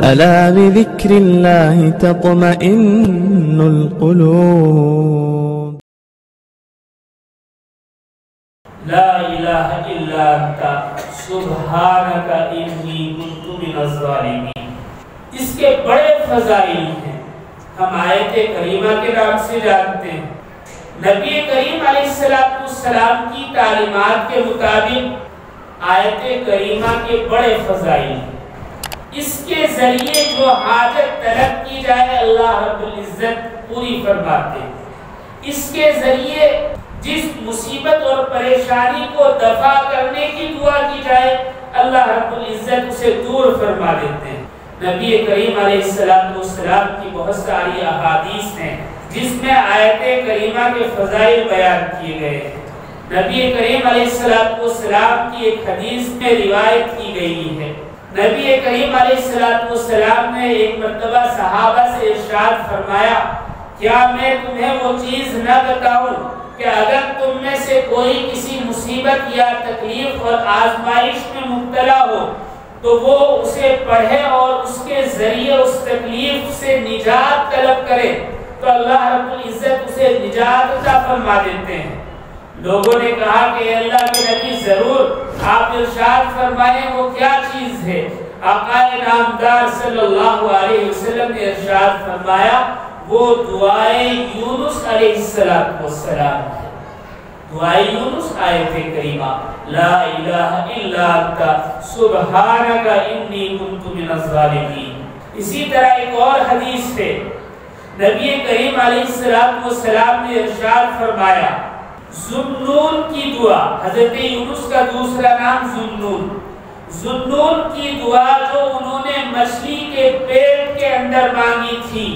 ألا بذكر الله تطمئن القلوب. لا الہ الا انت سبحانک انی کنت من الظالمین. اس کے بڑے فضائل ہیں. ہم آیت کریمہ کے نام سے جانتے ہیں. نبی کریم علیہ السلام کی تعلیمات کے مطابق آیت کریمہ کے بڑے فضائل ہیں. اس کے ذریعے جو حاجت طلب کی جائے اللہ رب العزت پوری فرماتے ہیں. اس کے ذریعے جس مصیبت اور پریشانی کو دفع کرنے کی دعا کی جائے اللہ رب العزت اسے دور فرما دیتے ہیں. نبی کریم علیہ السلام کی بہت ساری احادیث ہیں جس میں آیت کریمہ کے فضائل بیان کیے گئے ہیں. نبی کریم علیہ السلام کی ایک حدیث میں روایت کی گئی ہے. نبی کریم علیہ السلام نے ایک مرتبہ صحابہ سے ارشاد فرمایا کیا میں تمہیں وہ چیز نہ بتاؤں کہ اگر تم میں سے کوئی کسی مصیبت یا تکلیف اور آزمائش میں مبتلا ہو تو وہ اسے پڑھے اور اس کے ذریعے اس تکلیف سے نجات طلب کرے تو اللہ رب العزت اسے نجات عطا فرما دیتے ہیں. لوگوں نے کہا کہ اے اللہ کے نبی ضرور آپ ارشاد فرمائیں وہ کیا چیز ہے. آقا نامدار صلی اللہ علیہ وسلم نے ارشاد فرمایا وہ دعائے یونس علیہ السلام ہے. دعائے یونس آیت کریمہ لا الہ الا انت سبحانک انی کنت من الظالمین. اسی طرح ایک اور حدیث ہے. نبی کریم علیہ السلام نے ارشاد فرمایا ذوالنون کی دعا. حضرت یونس کا دوسرا نام ذوالنون. ذوالنون کی دعا جو انہوں نے مچھلی کے پیٹ کے اندر مانگی تھی.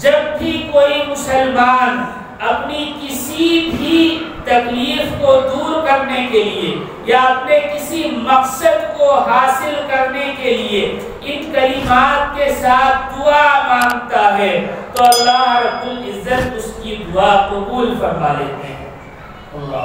جب بھی کوئی مسلمان اپنی کسی بھی تکلیف کو دور کرنے کے لیے یا اپنے کسی مقصد کو حاصل کرنے کے لیے ان کلمات کے ساتھ دعا مانگتا ہے تو اللہ رب العزت اس کی دعا قبول فرما لیتے ہیں. اللہ